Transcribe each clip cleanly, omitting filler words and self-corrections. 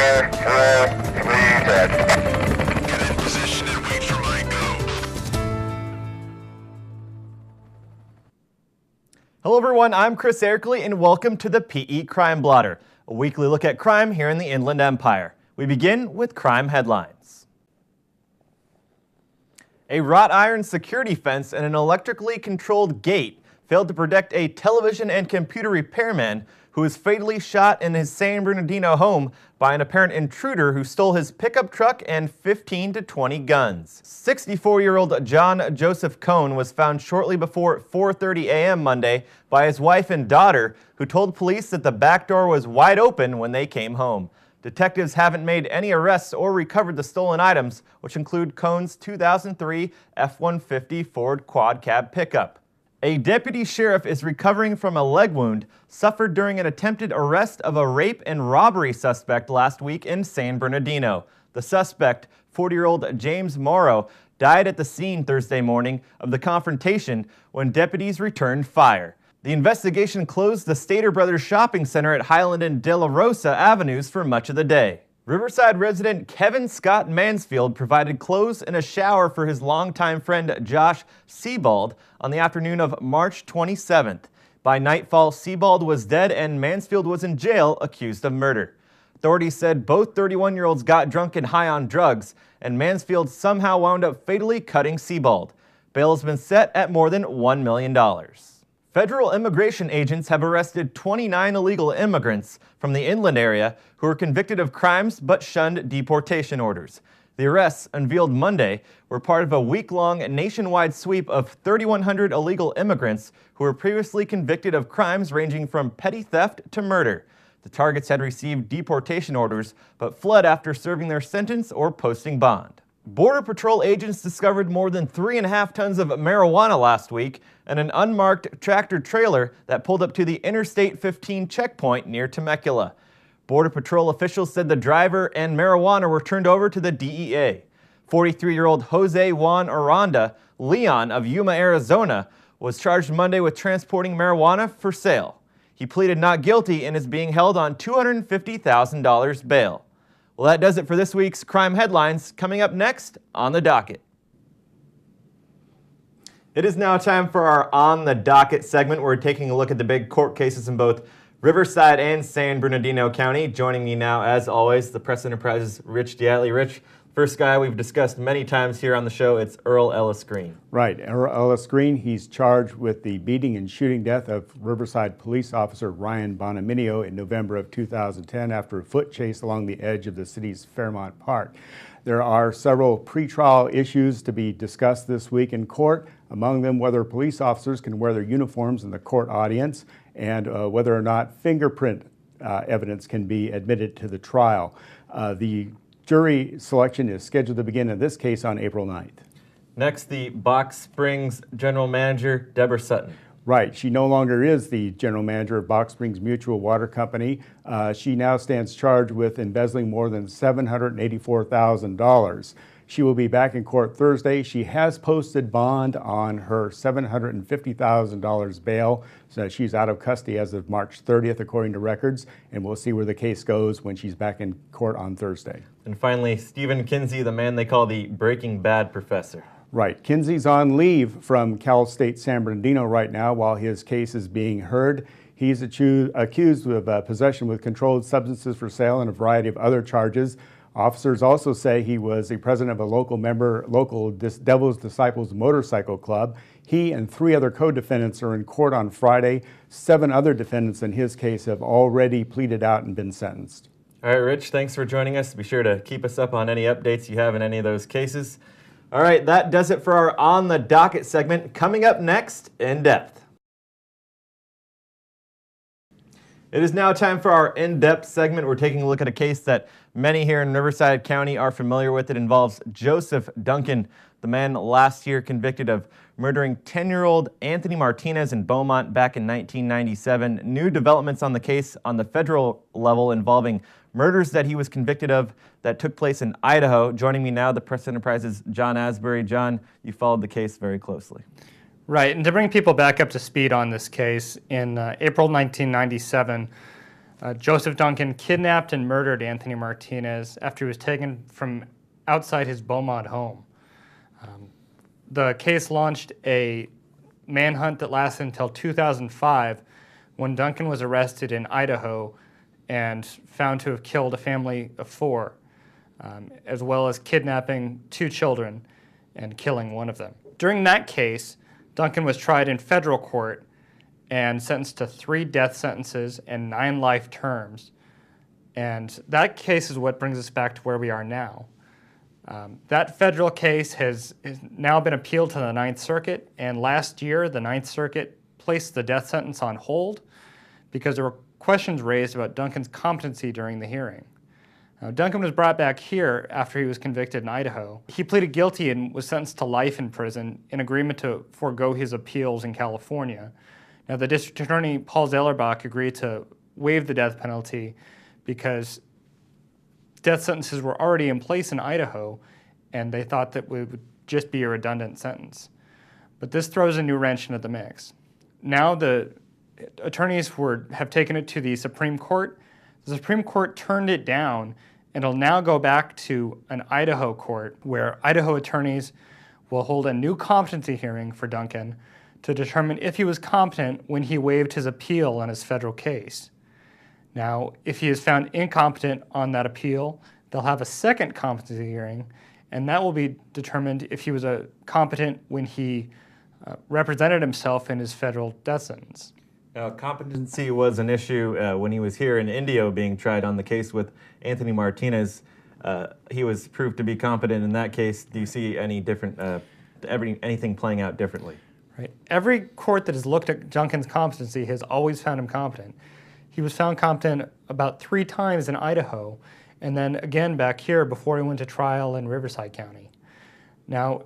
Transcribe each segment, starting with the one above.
Center, 4, 3, dead. Get in position and wait for my go. Hello everyone, I'm Chris Erkley and welcome to the PE Crime Blotter, a weekly look at crime here in the Inland Empire. We begin with crime headlines. A wrought iron security fence and an electrically controlled gate failed to protect a television and computer repairman who was fatally shot in his San Bernardino home by an apparent intruder who stole his pickup truck and 15 to 20 guns. 64-year-old John Joseph Cohn was found shortly before 4:30 a.m. Monday by his wife and daughter, who told police that the back door was wide open when they came home. Detectives haven't made any arrests or recovered the stolen items, which include Cohn's 2003 F-150 Ford quad cab pickup. A deputy sheriff is recovering from a leg wound suffered during an attempted arrest of a rape and robbery suspect last week in San Bernardino. The suspect, 40-year-old James Morrow, died at the scene Thursday morning of the confrontation when deputies returned fire. The investigation closed the Stater Brothers shopping center at Highland and De La Rosa Avenues for much of the day. Riverside resident Kevin Scott Mansfield provided clothes and a shower for his longtime friend Josh Sebald on the afternoon of March 27th. By nightfall, Sebald was dead and Mansfield was in jail accused of murder. Authorities said both 31-year-olds got drunk and high on drugs, and Mansfield somehow wound up fatally cutting Sebald. Bail has been set at more than $1 million. Federal immigration agents have arrested 29 illegal immigrants from the inland area who were convicted of crimes but shunned deportation orders. The arrests, unveiled Monday, were part of a week-long nationwide sweep of 3,100 illegal immigrants who were previously convicted of crimes ranging from petty theft to murder. The targets had received deportation orders but fled after serving their sentence or posting bond. Border Patrol agents discovered more than 3.5 tons of marijuana last week in an unmarked tractor-trailer that pulled up to the Interstate 15 checkpoint near Temecula. Border Patrol officials said the driver and marijuana were turned over to the DEA. 43-year-old Jose Juan Aranda Leon of Yuma, Arizona, was charged Monday with transporting marijuana for sale. He pleaded not guilty and is being held on $250,000 bail. Well, that does it for this week's crime headlines. Coming up next on the docket. It is now time for our On the Docket segment. We're taking a look at the big court cases in both Riverside and San Bernardino County. Joining me now, as always, the Press Enterprise's Rich Diatley. Rich, first guy we've discussed many times here on the show, it's Earl Ellis Green. Right, Earl Ellis Green, he's charged with the beating and shooting death of Riverside police officer Ryan Bonaminio in November of 2010 after a foot chase along the edge of the city's Fairmont Park. There are several pretrial issues to be discussed this week in court, among them whether police officers can wear their uniforms in the court audience and whether or not fingerprint evidence can be admitted to the trial. The jury selection is scheduled to begin in this case on April 9th. Next, the Box Springs General Manager, Deborah Sutton. Right. She no longer is the general manager of Box Springs Mutual Water Company. She now stands charged with embezzling more than $784,000. She will be back in court Thursday. She has posted bond on her $750,000 bail, so she's out of custody as of March 30th, according to records, and we'll see where the case goes when she's back in court on Thursday. And finally, Stephen Kinsey, the man they call the Breaking Bad professor. Right. Kinsey's on leave from Cal State San Bernardino right now while his case is being heard. He's accused of possession with controlled substances for sale and a variety of other charges. Officers also say he was the president of a local Devil's Disciples motorcycle club. He and 3 other co-defendants are in court on Friday. 7 other defendants in his case have already pleaded out and been sentenced. All right, Rich, thanks for joining us. Be sure to keep us up on any updates you have in any of those cases. All right, that does it for our On the Docket segment. Coming up next, Indepth. It is now time for our In-Depth segment. We're taking a look at a case that many here in Riverside County are familiar with. It involves Joseph Duncan, the man last year convicted of murdering 10-year-old Anthony Martinez in Beaumont back in 1997. New developments on the case on the federal level involving murders that he was convicted of that took place in Idaho. Joining me now, the Press Enterprise's John Asbury. John, you followed the case very closely. Right, and to bring people back up to speed on this case, in April 1997, Joseph Duncan kidnapped and murdered Anthony Martinez after he was taken from outside his Beaumont home. The case launched a manhunt that lasted until 2005 when Duncan was arrested in Idaho and found to have killed a family of 4, as well as kidnapping 2 children and killing one of them. During that case, Duncan was tried in federal court and sentenced to 3 death sentences and 9 life terms. And that case is what brings us back to where we are now. That federal case has now been appealed to the Ninth Circuit, and last year the Ninth Circuit placed the death sentence on hold because there were questions raised about Duncan's competency during the hearing. Now, Duncan was brought back here after he was convicted in Idaho. He pleaded guilty and was sentenced to life in prison in agreement to forego his appeals in California. Now, the district attorney, Paul Zellerbach, agreed to waive the death penalty because death sentences were already in place in Idaho, and they thought that it would just be a redundant sentence. But this throws a new wrench into the mix. Now the attorneys have taken it to the Supreme Court. The Supreme Court turned it down, and it'll now go back to an Idaho court where Idaho attorneys will hold a new competency hearing for Duncan to determine if he was competent when he waived his appeal on his federal case. Now, if he is found incompetent on that appeal, they'll have a second competency hearing, and that will be determined if he was competent when he represented himself in his federal death sentence. Now, competency was an issue when he was here in Indio being tried on the case with Anthony Martinez. He was proved to be competent in that case. Do you see any different, anything playing out differently? Right. Every court that has looked at Duncan's competency has always found him competent. He was found competent about 3 times in Idaho, and then again back here before he went to trial in Riverside County. Now,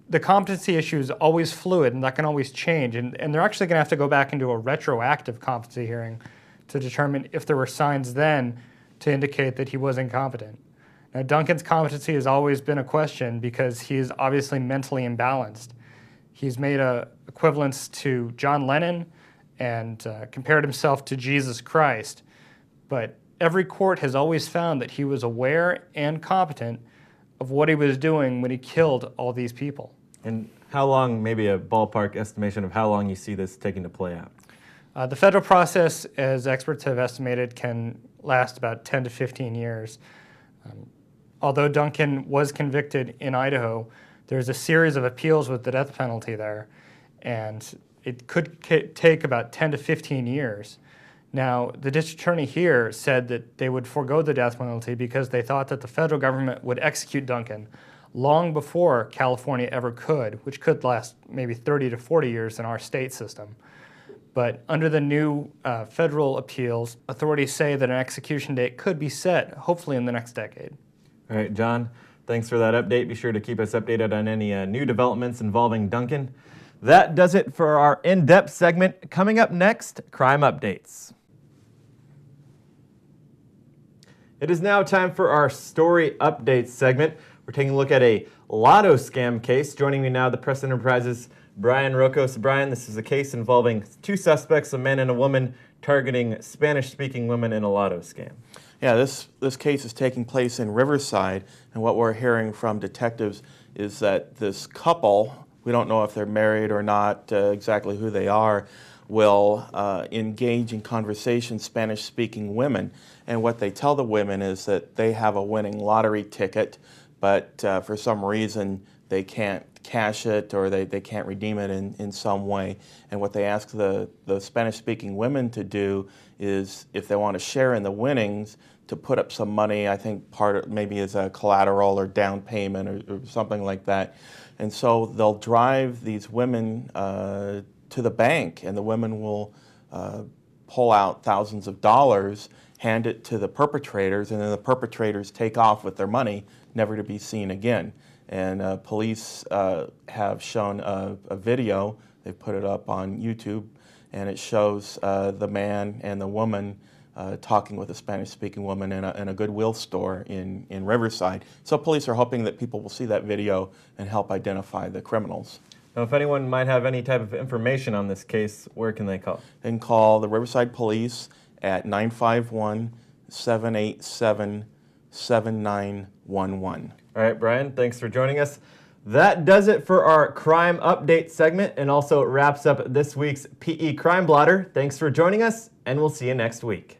the competency issue is always fluid, and that can always change, and they're actually going to have to go back into a retroactive competency hearing to determine if there were signs then to indicate that he was incompetent. Now, Duncan's competency has always been a question because he is obviously mentally imbalanced. He's made a equivalence to John Lennon and compared himself to Jesus Christ, but every court has always found that he was aware and competent of what he was doing when he killed all these people. And how long, maybe a ballpark estimation of how long you see this taking to play out? The federal process, as experts have estimated, can last about 10 to 15 years. Although Duncan was convicted in Idaho, there's a series of appeals with the death penalty there, and it could take about 10 to 15 years. Now, the district attorney here said that they would forego the death penalty because they thought that the federal government would execute Duncan long before California ever could, which could last maybe 30 to 40 years in our state system. But under the new federal appeals, authorities say that an execution date could be set, hopefully in the next decade. All right, John, thanks for that update. Be sure to keep us updated on any new developments involving Duncan. That does it for our in-depth segment. Coming up next, crime updates. It is now time for our story updates segment. We're taking a look at a lotto scam case. Joining me now, the Press Enterprise's Brian Rocos. Brian, this is a case involving 2 suspects, a man and a woman, targeting Spanish-speaking women in a lotto scam. Yeah, this case is taking place in Riverside, and what we're hearing from detectives is that this couple, we don't know if they're married or not, exactly who they are, will engage in conversation Spanish-speaking women. And what they tell the women is that they have a winning lottery ticket, but for some reason they can't cash it or they can't redeem it in some way. And what they ask the Spanish-speaking women to do is, if they want to share in the winnings, to put up some money, I think part of maybe as a collateral or down payment or something like that. And so they'll drive these women to the bank, and the women will pull out thousands of dollars, hand it to the perpetrators, and then the perpetrators take off with their money, never to be seen again. And police have shown a video, they put it up on YouTube, and it shows the man and the woman talking with a Spanish-speaking woman in a Goodwill store in Riverside. So police are hoping that people will see that video and help identify the criminals. Now, if anyone might have any type of information on this case, where can they call? They can call the Riverside Police at 951-787-7911. All right, Brian, thanks for joining us. That does it for our crime update segment and also wraps up this week's PE Crime Blotter. Thanks for joining us, and we'll see you next week.